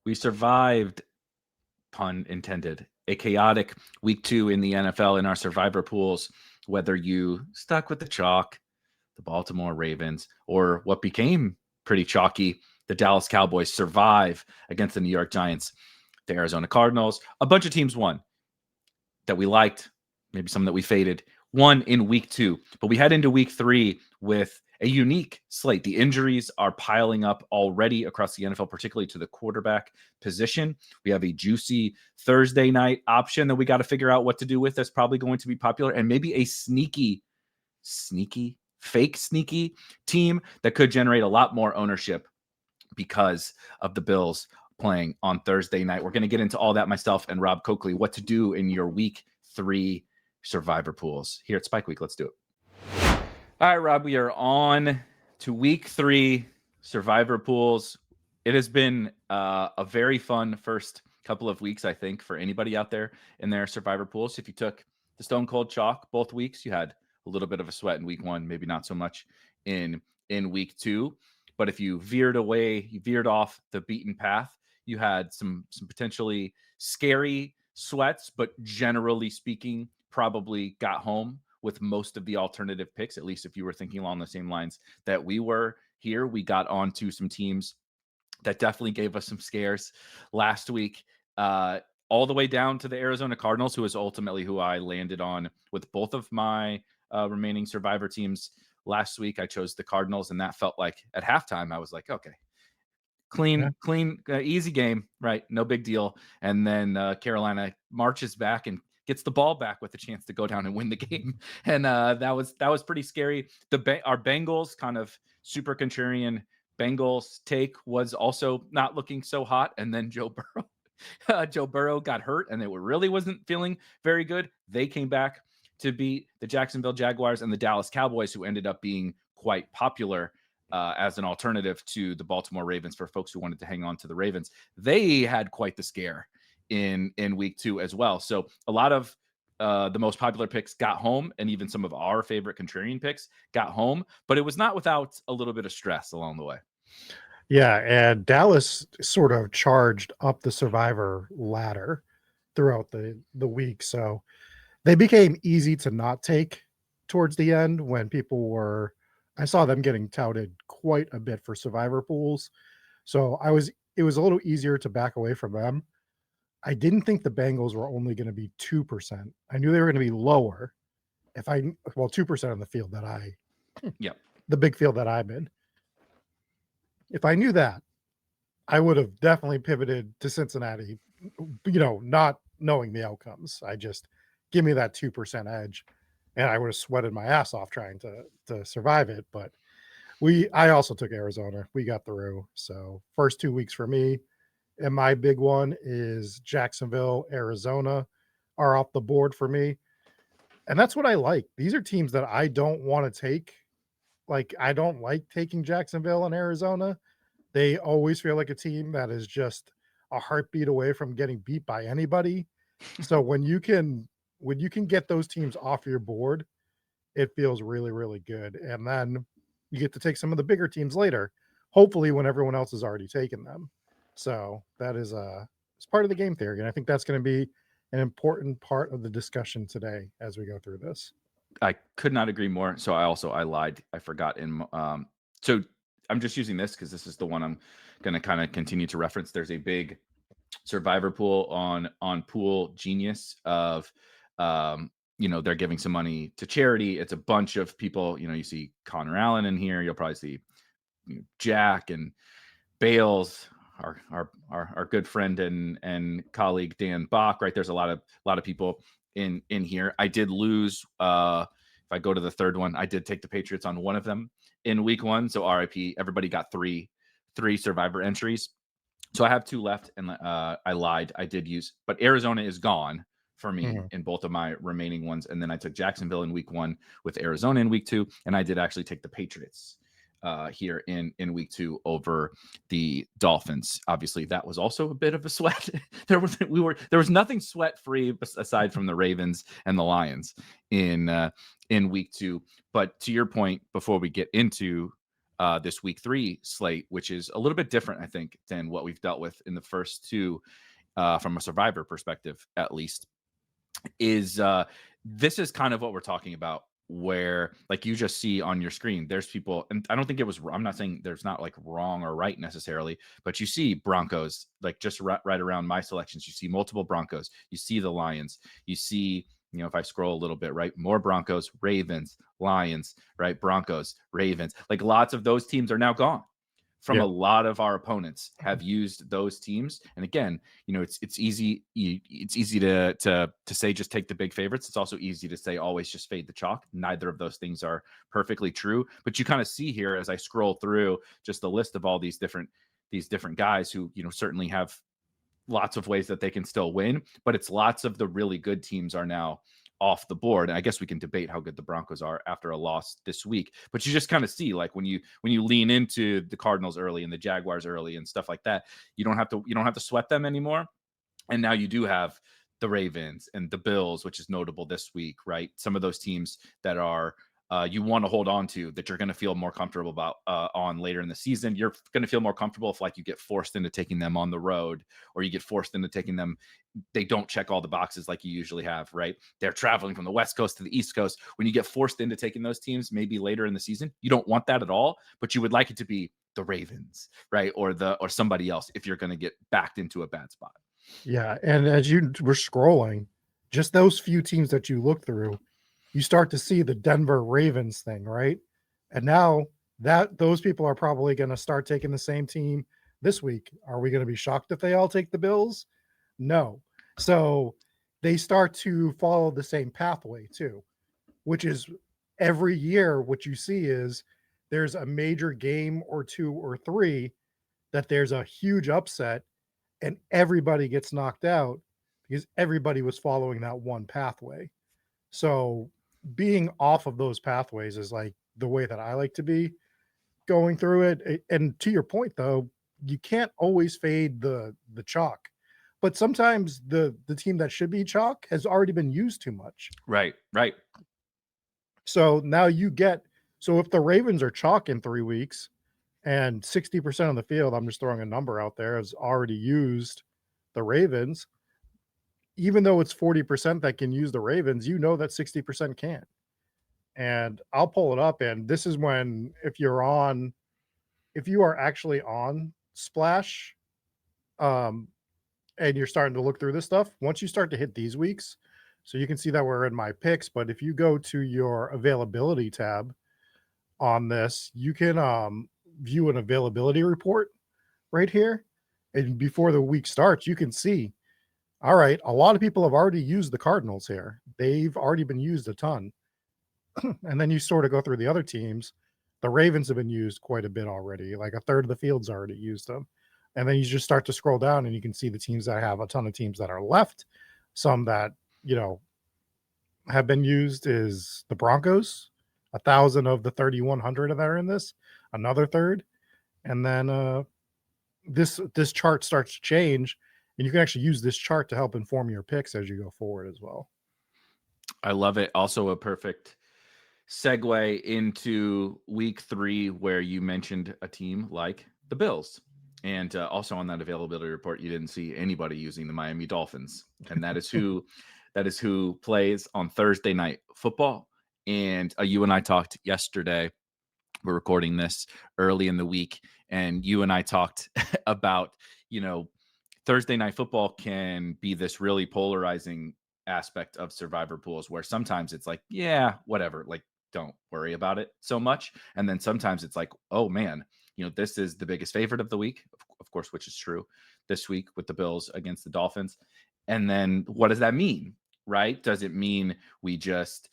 We survived, pun intended, a chaotic week 2 in the NFL in our survivor pools, whether you stuck with the chalk, the Baltimore Ravens, or what became pretty chalky, the Dallas Cowboys survive against the New York Giants, the Arizona Cardinals. A bunch of teams won that we liked, maybe some that we faded, won in week 2. But we head into week 3 with a unique slate. The injuries are piling up already across the NFL, particularly to the quarterback position. We have a juicy Thursday night option that we got to figure out what to do with. That's probably going to be popular, and maybe a sneaky, fake sneaky team that could generate a lot more ownership because of the Bills playing on Thursday night. We're going to get into all that, myself and Rob Coakley, what to do in your week 3 survivor pools here at Spike Week. Let's do it. All right, Rob, we are on to week 3 survivor pools. It has been a very fun first couple of weeks, I think, for anybody out there in their survivor pools. If you took the Stone Cold Chalk both weeks, you had a little bit of a sweat in week 1, maybe not so much in week 2. But if you veered off the beaten path, you had some potentially scary sweats, but generally speaking, probably got home with most of the alternative picks, at least if you were thinking along the same lines that we were here. We got onto some teams that definitely gave us some scares last week, all the way down to the Arizona Cardinals, who is ultimately who I landed on with both of my remaining survivor teams. Last week, I chose the Cardinals, and that felt like at halftime, I was like, okay, clean, easy game, right? No big deal. And then Carolina marches back and gets the ball back with a chance to go down and win the game. And that was pretty scary. Our Bengals, kind of super contrarian Bengals take, was also not looking so hot. And then Joe Burrow got hurt, and it really wasn't feeling very good. They came back to beat the Jacksonville Jaguars and the Dallas Cowboys, who ended up being quite popular as an alternative to the Baltimore Ravens for folks who wanted to hang on to the Ravens. They had quite the scare in week 2 as well. So a lot of the most popular picks got home, and even some of our favorite contrarian picks got home, but it was not without a little bit of stress along the way. Yeah, and Dallas sort of charged up the survivor ladder throughout the week, so they became easy to not take towards the end when people were. I saw them getting touted quite a bit for survivor pools, so it was a little easier to back away from them. I didn't think the Bengals were only going to be 2%. I knew they were going to be lower. 2% on the field that the big field that I'm in. If I knew that, I would have definitely pivoted to Cincinnati, not knowing the outcomes. I just give me that 2% edge, and I would have sweated my ass off trying to survive it. But I also took Arizona. We got through. So first 2 weeks for me, and my big one is Jacksonville, Arizona are off the board for me. And that's what I like. These are teams that I don't want to take. Like, I don't like taking Jacksonville and Arizona. They always feel like a team that is just a heartbeat away from getting beat by anybody. So when you can get those teams off your board, it feels really, really good. And then you get to take some of the bigger teams later, hopefully when everyone else has already taken them. So that is it's part of the game theory. And I think that's going to be an important part of the discussion today as we go through this. I could not agree more. So I lied. I forgot so I'm just using this because this is the one I'm going to kind of continue to reference. There's a big survivor pool on Pool Genius of they're giving some money to charity. It's a bunch of people. You see Connor Allen in here. You'll probably see Jack and Bales, our good friend and colleague Dan Bach. Right, there's a lot of people in here. I did lose. If I go to the third one, I did take the Patriots on one of them in week 1. So RIP. Everybody got three survivor entries. So I have 2 left, and I lied. I did use, but Arizona is gone for me in both of my remaining ones. And then I took Jacksonville in week 1 with Arizona in week 2, and I did actually take the Patriots here in week 2 over the Dolphins. Obviously, that was also a bit of a sweat. There was nothing sweat free aside from the Ravens and the Lions in week 2. But to your point, before we get into this week 3 slate, which is a little bit different, I think, than what we've dealt with in the first 2, from a survivor perspective, at least, is this is kind of what we're talking about, where like you just see on your screen, there's people, and I don't think it was, I'm not saying there's not like wrong or right necessarily, but you see Broncos, like just right around my selections, you see multiple Broncos, you see the Lions, you see, if I scroll a little bit, right, more Broncos, Ravens, Lions, right, Broncos, Ravens, like lots of those teams are now gone from a Yeah. lot of our opponents have used those teams. And again, it's easy. It's easy to say just take the big favorites. It's also easy to say always just fade the chalk. Neither of those things are perfectly true. But you kind of see here as I scroll through just the list of all these different guys who certainly have lots of ways that they can still win, but it's lots of the really good teams are now off the board. And I guess we can debate how good the Broncos are after a loss this week, but you just kind of see like when you lean into the Cardinals early and the Jaguars early and stuff like that, you don't have to sweat them anymore. And now you do have the Ravens and the Bills, which is notable this week, right? Some of those teams that are you want to hold on to, that you're going to feel more comfortable about on later in the season. You're going to feel more comfortable if like you get forced into taking them on the road, or you get forced into taking them. They don't check all the boxes like you usually have, right? They're traveling from the West Coast to the East Coast. When you get forced into taking those teams, maybe later in the season, you don't want that at all, but you would like it to be the Ravens, right? Or somebody else if you're going to get backed into a bad spot. Yeah. And as you were scrolling, just those few teams that you look through, you start to see the Denver Ravens thing, right? And now that those people are probably going to start taking the same team this week. Are we going to be shocked if they all take the Bills? No. So they start to follow the same pathway too, which is every year what you see is there's a major game or 2 or 3 that there's a huge upset and everybody gets knocked out because everybody was following that one pathway. So being off of those pathways is like the way that I like to be going through it. And to your point though, you can't always fade the chalk. But sometimes the team that should be chalk has already been used too much. Right. So now so if the Ravens are chalk in 3 weeks and 60% of the field, I'm just throwing a number out there, has already used the Ravens, even though it's 40% that can use the Ravens, that 60% can't. And I'll pull it up. And this is when, if you are actually on Splash, and you're starting to look through this stuff, once you start to hit these weeks, so you can see that we're in my picks, but if you go to your availability tab on this, you can view an availability report right here. And before the week starts, you can see, all right, a lot of people have already used the Cardinals here. They've already been used a ton. And then you sort of go through the other teams. The Ravens have been used quite a bit already. Like a third of the field's already used them. And then you just start to scroll down and you can see the teams that have a ton of teams that are left. Some that, have been used is the Broncos, 1,000 of the 3,100 that are in this, another third. And then this chart starts to change, and you can actually use this chart to help inform your picks as you go forward as well. I love it. Also a perfect segue into week 3, where you mentioned a team like the Bills. And also on that availability report, you didn't see anybody using the Miami Dolphins. And that is who plays on Thursday Night Football. And you and I talked yesterday. We're recording this early in the week, and you and I talked about, Thursday Night Football can be this really polarizing aspect of survivor pools, where sometimes it's like, yeah, whatever, like don't worry about it so much. And then sometimes it's like, oh man, this is the biggest favorite of the week, of course, which is true this week with the Bills against the Dolphins. And then what does that mean, right? Does it mean we just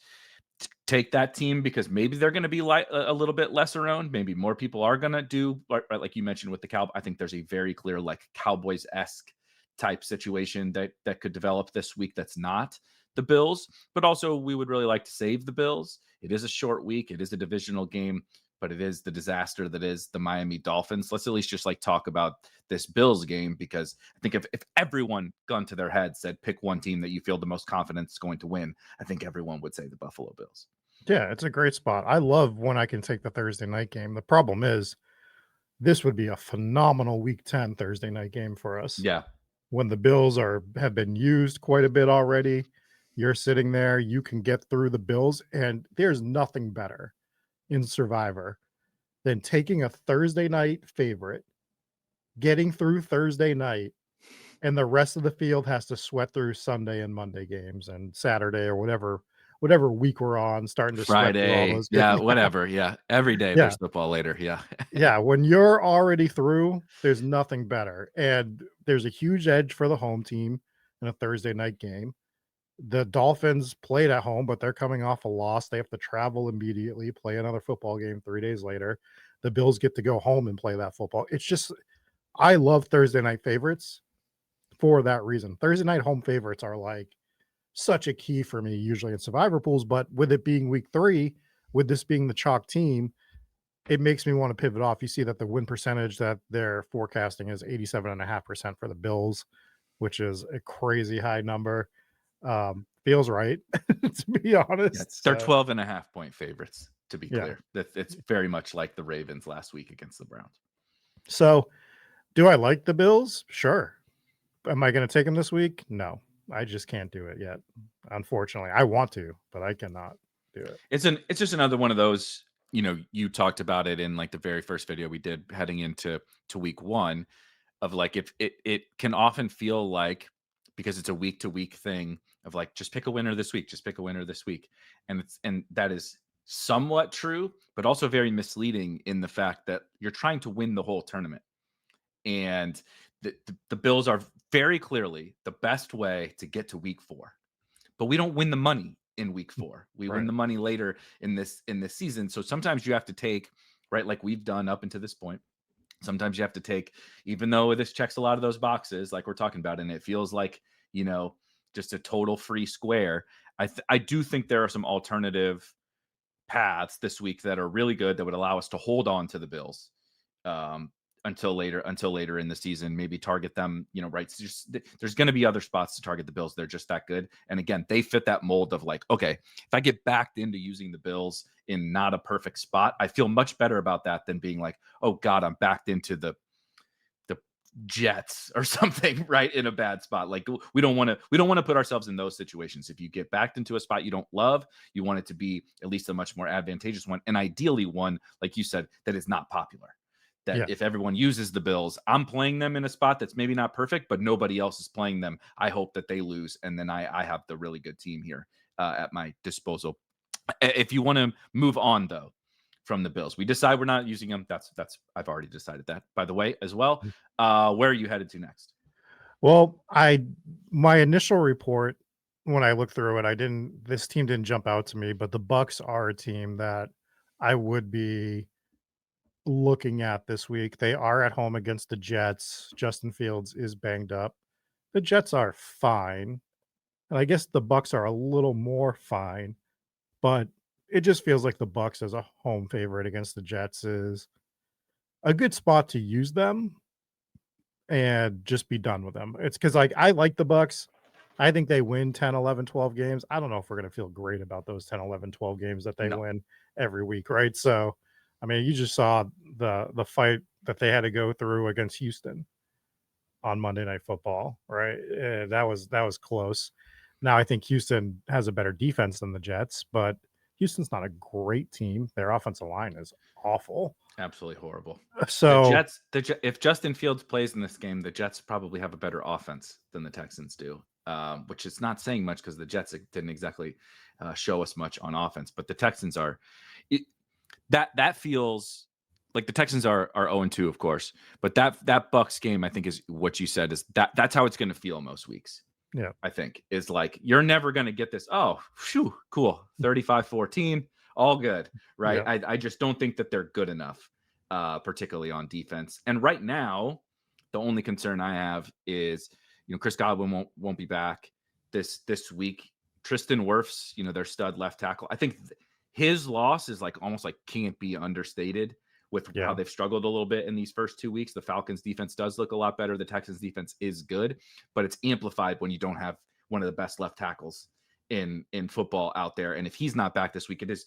take that team because maybe they're going to be a little bit lesser owned? Maybe more people are going to do, right, like you mentioned with the Cowboys. I think there's a very clear like Cowboys-esque type situation that could develop this week that's not the Bills. But also we would really like to save the Bills. It is a short week. It is a divisional game, but it is the disaster that is the Miami Dolphins. Let's at least just like talk about this Bills game, because I think if everyone gun to their head said pick one team that you feel the most confident is going to win, I think everyone would say the Buffalo Bills. Yeah, it's a great spot. I love when I can take the Thursday night game. The problem is this would be a phenomenal week 10 Thursday night game for us. Yeah. When the Bills have been used quite a bit already, you're sitting there, you can get through the Bills, and there's nothing better in Survivor than taking a Thursday night favorite, getting through Thursday night, and the rest of the field has to sweat through Sunday and Monday games and Saturday or whatever week we're on, starting to sweat through all Friday. those games. Yeah, whatever. Yeah. Every day Yeah. there's football later. Yeah. Yeah, when you're already through, there's nothing better, and there's a huge edge for the home team in a Thursday night game. The Dolphins played at home, but they're coming off a loss. They have to travel immediately, play another football game 3 days later. The Bills get to go home and play that football. It's just I love Thursday night favorites for that reason. Thursday night home favorites are, like, such a key for me usually in survivor pools, but with it being week 3, with this being the chalk team, it makes me want to pivot off. You see that the win percentage that they're forecasting is 87.5% for the Bills, which is a crazy high number. Feels right, to be Yeah, honest. they're So, 12.5 point favorites, to be yeah. clear. It's very much like the Ravens last week against the Browns. So, do I like the Bills? Sure. Am I going to take them this week? No. I just can't do it yet. Unfortunately, I want to, but I cannot do it. It's just another one of those, you talked about it in like the very first video we did heading into week 1 of like if it can often feel like, because it's a week to week thing of like just pick a winner this week, just pick a winner this week. And that is somewhat true, but also very misleading in the fact that you're trying to win the whole tournament. And the Bills are very clearly the best way to get to week 4. But we don't win the money in week 4. We win Right. the money later in this season. So sometimes you have to take, right, like we've done up until this point. Sometimes you have to take, even though this checks a lot of those boxes, like we're talking about, and it feels like, just a total free square. I do think there are some alternative paths this week that are really good that would allow us to hold on to the Bills um, until later in the season. Maybe target them, right? So there's going to be other spots to target the Bills. They're just that good. And again, they fit that mold of like, okay, if I get backed into using the Bills in not a perfect spot, I feel much better about that than being like, oh God, I'm backed into the Jets or something, right, in a bad spot. Like we don't want to put ourselves in those situations. If you get backed into a spot you don't love, you want it to be at least a much more advantageous one, and ideally one, like you said, that is not popular. That Yeah. if everyone uses the Bills, I'm playing them in a spot that's maybe not perfect, but nobody else is playing them. I hope that they lose, and then I have the really good team here at my disposal. If you want to move on though from the Bills, we decide we're not using them. That's I've already decided that, by the way, as well. Where are you headed to next? Well, my initial report when I looked through it, this team didn't jump out to me, but the Bucks are a team that I would be looking at this week. They are at home against the Jets. Justin Fields is banged up. The Jets are fine. And I guess the Bucks are a little more fine, but it just feels like the Bucks as a home favorite against the Jets is a good spot to use them and just be done with them. It's because like I like the Bucks. I think they win 10, 11, 12 games. I don't know if we're going to feel great about those 10, 11, 12 games that they No, win every week, right? So, I mean, you just saw the fight that they had to go through against Houston on Monday Night Football, right? That was close. Now I think Houston has a better defense than the Jets, but Houston's not a great team. Their offensive line is awful. absolutely horrible. The So, Jets, if Justin Fields plays in this game, the Jets probably have a better offense than the Texans do, which is not saying much because the Jets didn't exactly show us much on offense. But the Texans are it, that feels like the Texans are 0-2, of course. But that Bucks game, I think, is what you said is that's how it's going to feel most weeks. yeah, I think is like you're never going to get this. Oh, phew, cool, 35-14, all good, right? yeah, I just don't think that they're good enough, particularly on defense. And right now, the only concern I have is Chris Godwin won't be back this week. Tristan Wirfs, their stud left tackle. I think his loss is like almost like can't be understated with how yeah, they've struggled a little bit in these first 2 weeks. The Falcons defense does look a lot better. The Texans defense is good, but it's amplified when you don't have one of the best left tackles in football out there. And if he's not back this week, it's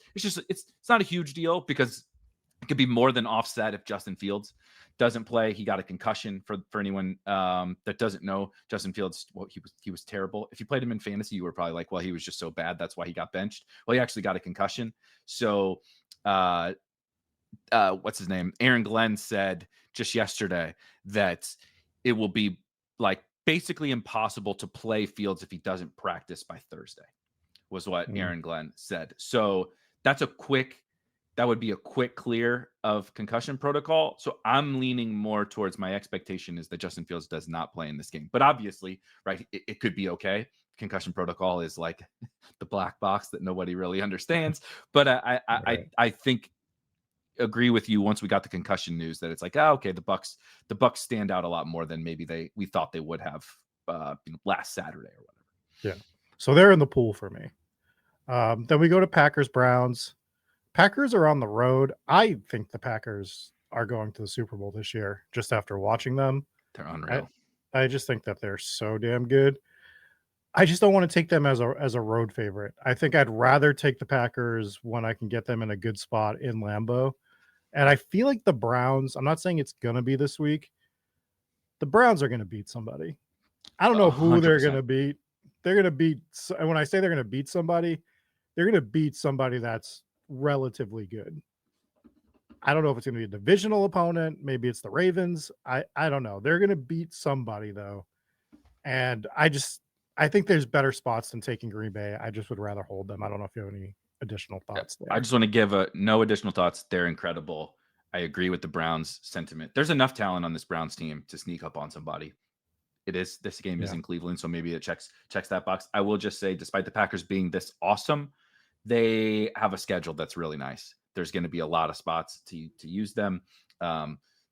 not a huge deal because it could be more than offset if Justin Fields doesn't play. He got a concussion for anyone that doesn't know. Justin Fields, well, he was terrible. If you played him in fantasy, you were probably like, well, he was just so bad, that's why he got benched. Well, he actually got a concussion. So what's his name? Aaron Glenn said just yesterday that it will be like basically impossible to play Fields if he doesn't practice by Thursday, was what Aaron Glenn said. So that would be a quick clear of concussion protocol. So I'm leaning more towards, my expectation is that Justin Fields does not play in this game. But obviously, right, it could be okay. Concussion protocol is like the black box that nobody really understands. But I think, agree with you, once we got the concussion news, that it's like, okay, the Bucks stand out a lot more than maybe we thought they would have last Saturday or whatever. Yeah. So they're in the pool for me. Then we go to Packers Browns. Packers are on the road. I think the Packers are going to the Super Bowl this year, just after watching them. They're unreal. I just think that they're so damn good. I just don't want to take them as a road favorite. I think I'd rather take the Packers when I can get them in a good spot in Lambeau. And I feel like the Browns, I'm not saying it's going to be this week, the Browns are going to beat somebody. I don't know who 100%. they're going to beat. They're going to beat, and when I say they're going to beat somebody, they're going to beat somebody that's relatively good. I don't know if it's going to be a divisional opponent. Maybe it's the Ravens. I don't know. They're going to beat somebody, though. And I think there's better spots than taking Green Bay. I just would rather hold them. I don't know if you have any additional thoughts there. I just want to give no additional thoughts. They're incredible. I agree with the Browns sentiment. There's enough talent on this Browns team to sneak up on somebody. This game is in Cleveland, so maybe it checks that box. I will just say, despite the Packers being this awesome, they have a schedule that's really nice. There's going to be a lot of spots to use them.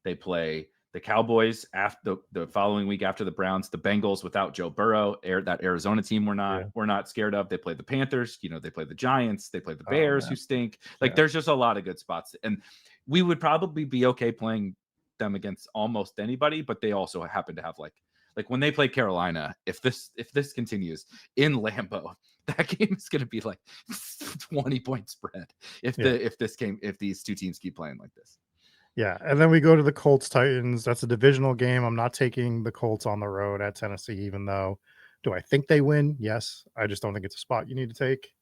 They play the Cowboys after the following week after the Browns, the Bengals without Joe Burrow, that Arizona team we're not scared of. They play the Panthers, they play the Giants, they play the Bears, who stink. There's just a lot of good spots, and we would probably be okay playing them against almost anybody, but they also happen to have like when they play Carolina, if this continues in Lambeau, that game is going to be like 20-point spread if these two teams keep playing like this. Yeah, and then we go to the Colts-Titans. That's a divisional game. I'm not taking the Colts on the road at Tennessee, even though, do I think they win? Yes. I just don't think it's a spot you need to take.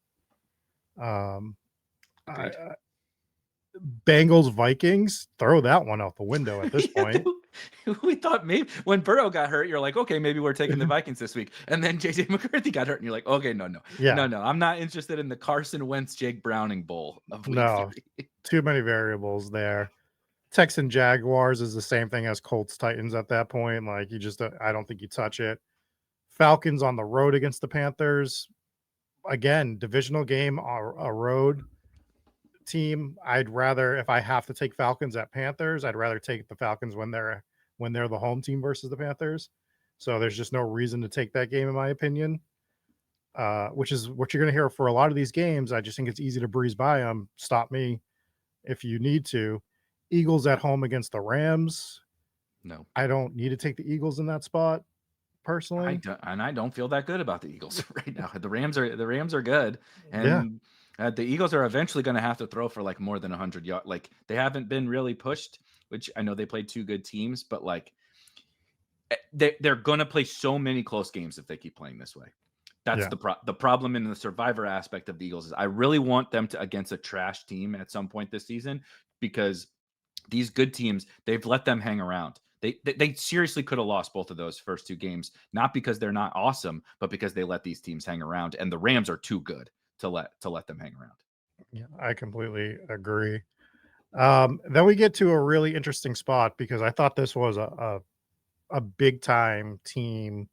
Bengals-Vikings, throw that one out the window at this point. We thought maybe when Burrow got hurt, you're like, okay, maybe we're taking the Vikings this week. And then JJ McCarthy got hurt, and you're like, okay, no. I'm not interested in the Carson Wentz, Jake Browning bowl of week 3. Too many variables there. Texan Jaguars is the same thing as Colts Titans at that point. Like, I don't think you touch it. Falcons on the road against the Panthers. Again, divisional game, a road team. I'd rather, if I have to take Falcons at Panthers, I'd rather take the Falcons when they're the home team versus the Panthers. So there's just no reason to take that game, in my opinion. Which is what you're going to hear for a lot of these games. I just think it's easy to breeze by them. Stop me if you need to. Eagles at home against the Rams. No, I don't need to take the Eagles in that spot personally. I don't feel that good about the Eagles right now. The Rams are good, and the Eagles are eventually going to have to throw for like more than 100 yards. Like, they haven't been really pushed, which I know they played 2 good teams, but like they're going to play so many close games if they keep playing this way. That's the problem in the survivor aspect of the Eagles is I really want them to against a trash team at some point this season, because these good teams, they've let them hang around. They seriously could have lost both of those first 2 games, not because they're not awesome, but because they let these teams hang around, and the Rams are too good to let them hang around. Yeah, I completely agree. Then we get to a really interesting spot, because I thought this was a big time team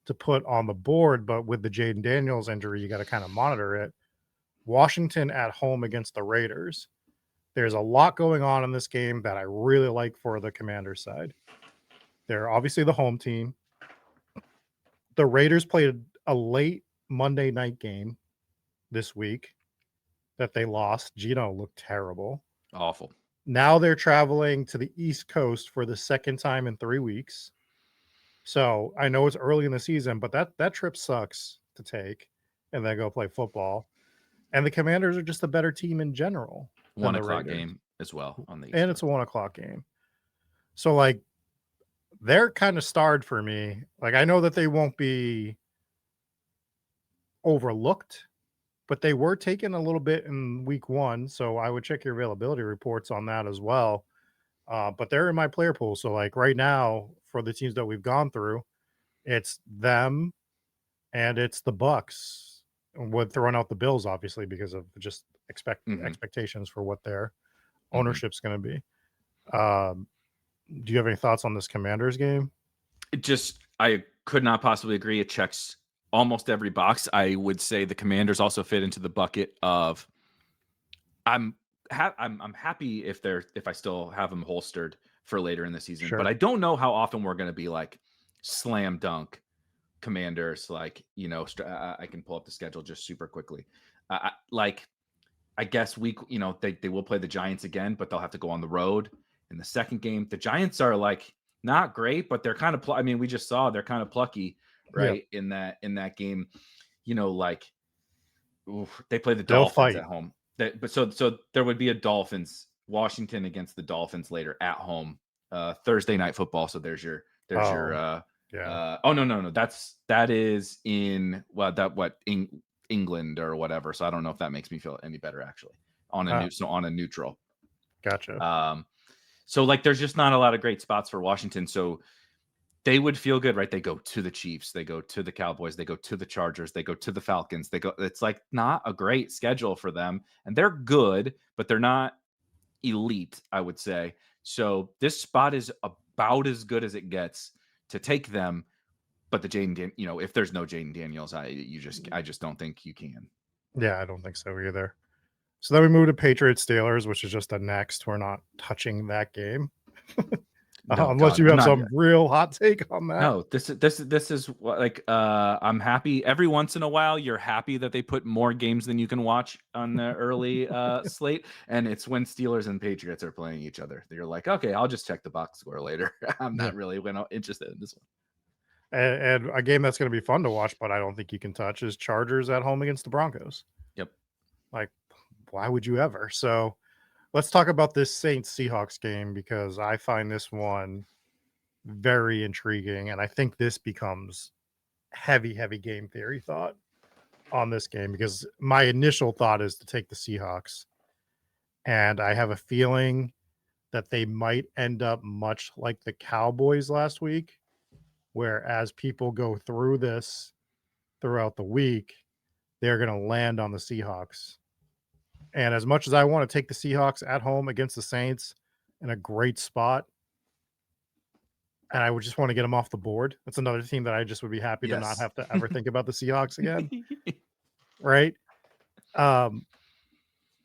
to put on the board, but with the Jaden Daniels injury, you got to kind of monitor it. Washington at home against the Raiders. There's a lot going on in this game that I really like for the Commanders side. They're obviously the home team. The Raiders played a late Monday night game this week that they lost. Gino looked terrible. Awful. Now they're traveling to the East Coast for the second time in 3 weeks. So I know it's early in the season, but that trip sucks to take. and then go play football. And the Commanders are just a better team in general than 1 the o'clock Raiders. game as well on the East And it's Coast. a 1 o'clock game. So, like, they're kind of starred for me. Like, I know that they won't be overlooked, but they were taken a little bit in week 1. So I would check your availability reports on that as well. But they're in my player pool. So, like, right now, for the teams that we've gone through, it's them and it's the Bucks, with throwing out the Bills, obviously, because of just Mhm, expectations for what their mhm. ownership's going to be. Um, do you have any thoughts on this Commanders game? I could not possibly agree. It checks almost every box. I would say the Commanders also fit into the bucket of I'm I'm happy if I still have them holstered for later in the season, but Sure. I don't know how often we're gonna be like slam dunk Commanders. Like, I can pull up the schedule just super quickly. Like, I guess they will play the Giants again, but they'll have to go on the road in the second game. The Giants are like not great, but they're kind of. I mean, we just saw they're kind of plucky, Yeah. right? In that game, like, they play the They'll Dolphins at fight. home. So there would be a Dolphins Washington against the Dolphins later at home, Thursday night football. So there's your Oh, yeah. oh, no, that is in England or whatever. So I don't know if that makes me feel any better actually Ah, on a neutral. gotcha. Um, so like there's just not a lot of great spots for Washington. So they would feel good, right? They go to the Chiefs, they go to the Cowboys, they go to the Chargers, they go to the Falcons. It's like not a great schedule for them. And they're good, but they're not elite, I would say. So this spot is about as good as it gets to take them. But if there's no Jaden Daniels, I just don't think you can. Yeah, I don't think so either. So then we move to Patriots Steelers, which is just a next. We're not touching that game. No, Unless God, you I'm have not. some real hot take on that. No, this is like I'm happy every once in a while you're happy that they put more games than you can watch on the early slate, and it's when Steelers and Patriots are playing each other. You're like, okay, I'll just check the box score later. I'm Yeah. not really interested in this one. And a game that's going to be fun to watch, but I don't think you can touch, is Chargers at home against the Broncos. Yep. Like, why would you ever? So let's talk about this Saints Seahawks game, because I find this one very intriguing. And I think this becomes heavy, heavy game theory thought on this game, because my initial thought is to take the Seahawks. And I have a feeling that they might end up much like the Cowboys last week, where as people go through this throughout the week, they're going to land on the Seahawks. And as much as I want to take the Seahawks at home against the Saints in a great spot, and I would just want to get them off the board, that's another team that I just would be happy to not Yes. have to ever think about the Seahawks again, right? Um,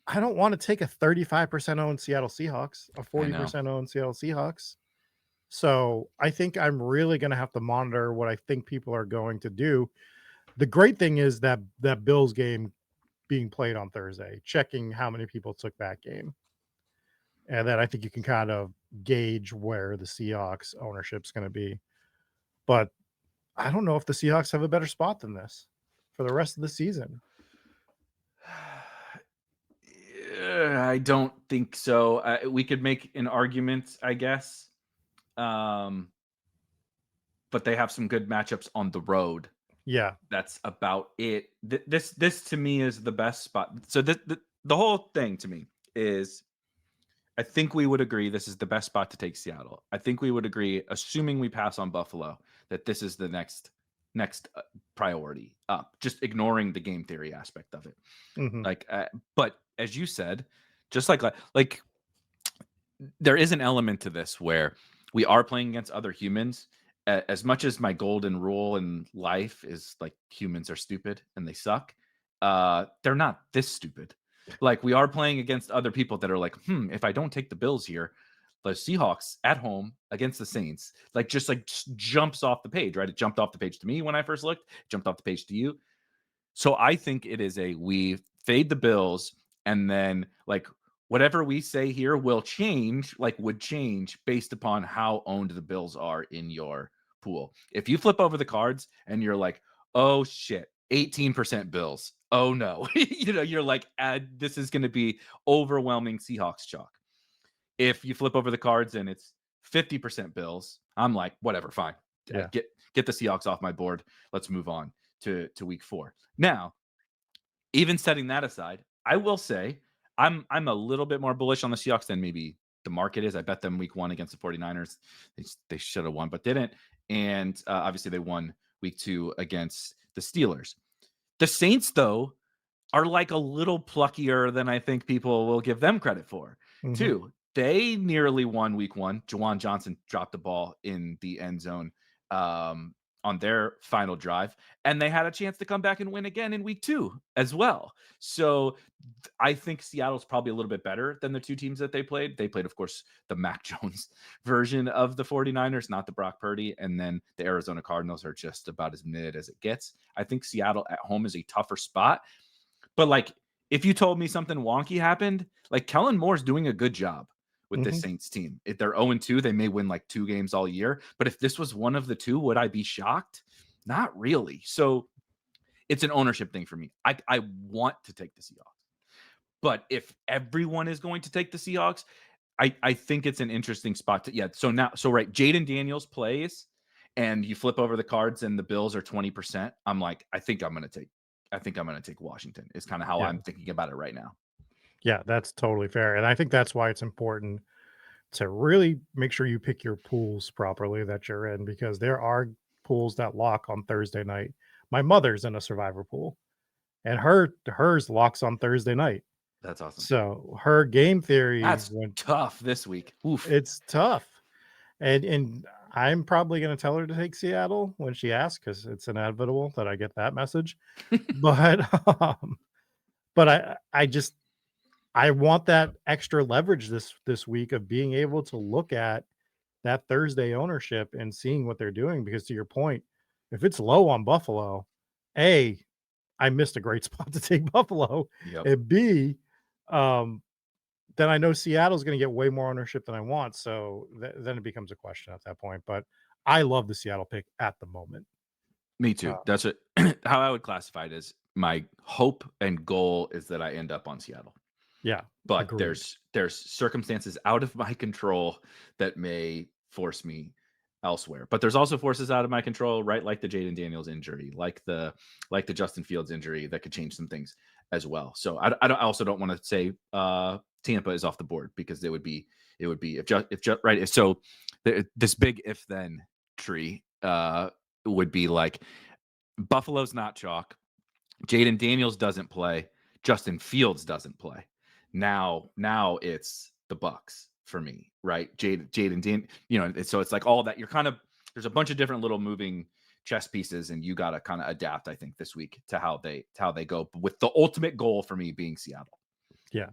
I don't want to take a 35% owned Seattle Seahawks, a I know. 40% owned Seattle Seahawks. So I think I'm really going to have to monitor what I think people are going to do. The great thing is that Bills game being played on Thursday, checking how many people took that game. And then I think you can kind of gauge where the Seahawks ownership's going to be. But I don't know if the Seahawks have a better spot than this for the rest of the season. I don't think so. We could make an argument, I guess. Um, but they have some good matchups on the road. Yeah. That's about it. This to me is the best spot. So the whole thing to me is, I think we would agree this is the best spot to take Seattle. I think we would agree, assuming we pass on Buffalo, that this is the next priority up. Just ignoring the game theory aspect of it. Hmm. But as you said, just like there is an element to this where we are playing against other humans. As much as my golden rule in life is like humans are stupid and they suck, they're not this stupid. Like, we are playing against other people that are like, if I don't take the Bills here, the Seahawks at home against the Saints, just jumps off the page, right? It jumped off the page to me when I first looked, it jumped off the page to you. So I think it is we fade the Bills, and then like whatever we say here would change based upon how owned the Bills are in your pool. If you flip over the cards and you're like, oh shit, 18% Bills. Oh no. You're like, this is going to be overwhelming Seahawks chalk. If you flip over the cards and it's 50% Bills, I'm like, whatever, fine. Yeah. Get the Seahawks off my board. Let's move on to week 4. Now, even setting that aside, I will say I'm a little bit more bullish on the Seahawks than maybe the market is. I bet them week 1 against the 49ers. They should have won, but didn't. And obviously they won week 2 against the Steelers. The Saints, though, are like a little pluckier than I think people will give them credit for, too. They nearly won week 1. Juwan Johnson dropped the ball in the end zone on their final drive, and they had a chance to come back and win again in week 2 as well. So I think Seattle's probably a little bit better than the 2 teams that they played. They played, of course, the Mac Jones version of the 49ers, not the Brock Purdy. And then the Arizona Cardinals are just about as mid as it gets. I think Seattle at home is a tougher spot. But like, if you told me something wonky happened, like Kellen Moore's doing a good job with this Saints team. If they're 0-2, they may win like 2 games all year. But if this was one of the 2, would I be shocked? Not really. So it's an ownership thing for me. I want to take the Seahawks. But if everyone is going to take the Seahawks, I think it's an interesting spot to, right. Jaden Daniels plays and you flip over the cards and the Bills are 20%. I'm like, I think I'm going to take Washington is kind of how I'm thinking about it right now. Yeah, that's totally fair. And I think that's why it's important to really make sure you pick your pools properly that you're in, because there are pools that lock on Thursday night. My mother's in a survivor pool and hers locks on Thursday night. That's awesome. So her game theory That's tough this week. Oof. It's tough. And I'm probably going to tell her to take Seattle when she asks, because it's inevitable that I get that message. But I want that extra leverage this week of being able to look at that Thursday ownership and seeing what they're doing. Because to your point, if it's low on Buffalo, A, I missed a great spot to take Buffalo. Yep. And B, then I know Seattle's going to get way more ownership than I want. So then it becomes a question at that point. But I love the Seattle pick at the moment. Me too. That's what how I would classify it as my hope and goal is that I end up on Seattle. Yeah. But agreed. there's circumstances out of my control that may force me elsewhere. But there's also forces out of my control, right? Like the Jaden Daniels injury, like the Justin Fields injury that could change some things as well. So I also don't want to say Tampa is off the board, because it would be if right. So this big if then tree would be like Buffalo's not chalk. Jaden Daniels doesn't play. Justin Fields doesn't play. Now it's the Bucks for me, right? Jaden Dan, so it's like all that. You're kind of, there's a bunch of different little moving chess pieces, and you got to kind of adapt, I think, this week to how they go, with the ultimate goal for me being Seattle. Yeah.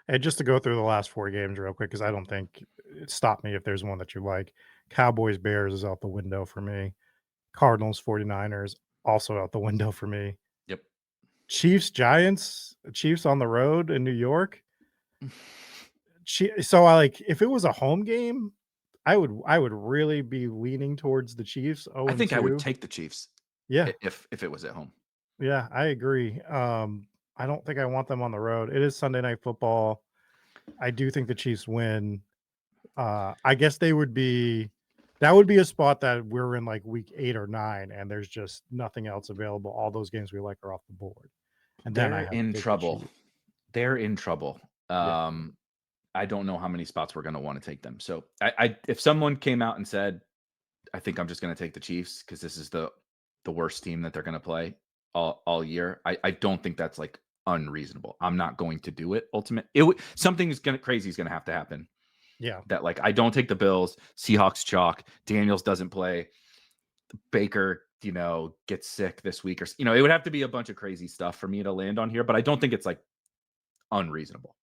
And just to go through the last 4 games real quick, because I don't think stop me if there's one that you like. Cowboys Bears is out the window for me. Cardinals 49ers also out the window for me. Yep. Chiefs Giants, Chiefs on the road in New York. So if it was a home game, I would really be leaning towards the Chiefs. I think I would take the Chiefs. Yeah. If it was at home. Yeah, I agree. I don't think I want them on the road. It is Sunday Night Football. I do think the Chiefs win. I guess that would be a spot that we're in like week 8 or 9, and there's just nothing else available. All those games we like are off the board. And then they're in trouble. They're in trouble. I don't know how many spots we're going to want to take them. So if someone came out and said, I think I'm just going to take the Chiefs because this is the worst team that they're going to play all year, I don't think that's like unreasonable. I'm not going to do it. Something crazy is going to have to happen. Yeah. That like, I don't take the Bills, Seahawks chalk, Daniels doesn't play, Baker, gets sick this week, or it would have to be a bunch of crazy stuff for me to land on here, but I don't think it's like unreasonable.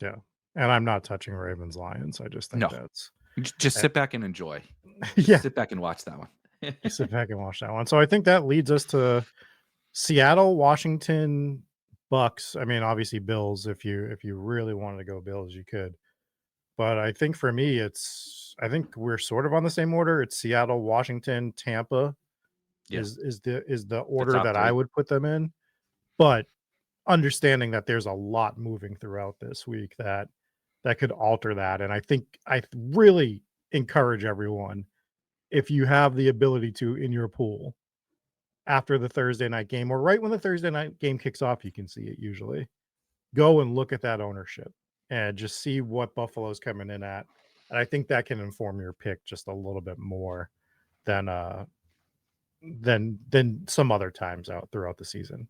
Yeah. And I'm not touching Ravens Lions. I just think that's just sit back and enjoy. Sit back and watch that one. Sit back and watch that one. So I think that leads us to Seattle, Washington, Bucks. I mean, obviously Bills. If you really wanted to go Bills, you could. But I think for me, I think we're sort of on the same order. It's Seattle, Washington, Tampa, Yeah. is the The order top that I three. would put them in. But understanding that there's a lot moving throughout this week that could alter that. And I think I really encourage everyone, if you have the ability to in your pool after the Thursday night game or right when the Thursday night game kicks off, you can see it usually. Go and look at that ownership and just see what Buffalo's coming in at. And I think that can inform your pick just a little bit more than than some other times out throughout the season.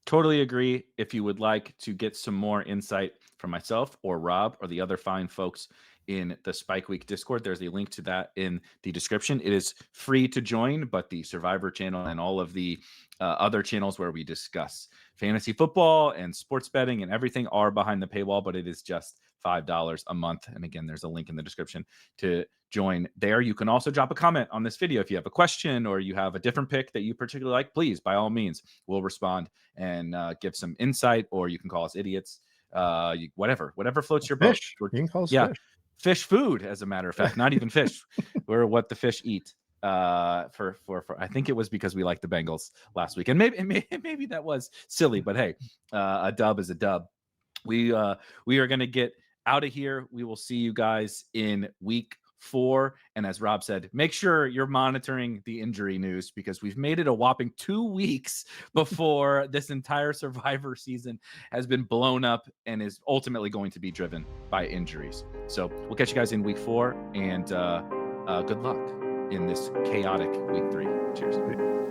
Totally agree. If you would like to get some more insight from myself or Rob or the other fine folks in the Spike Week Discord, there's a link to that in the description. It is free to join, but the Survivor channel and all of the other channels where we discuss fantasy football and sports betting and everything are behind the paywall, but it is just $5 a month. And again, there's a link in the description to join there. You can also drop a comment on this video if you have a question or you have a different pick that you particularly like. Please, by all means, we'll respond and give some insight, or you can call us idiots. Whatever floats your boat. Fish. You can call us Yeah, fish. food, as a matter of fact, not even fish. We're what the fish eat. For I think it was because we liked the Bengals last week, and maybe that was silly, but hey, a dub is a dub. We are going to get out of here. We will see you guys in week 4. And as Rob said, make sure you're monitoring the injury news because we've made it a whopping 2 weeks before this entire Survivor season has been blown up and is ultimately going to be driven by injuries. So we'll catch you guys in week 4, and good luck in this chaotic week 3. Cheers.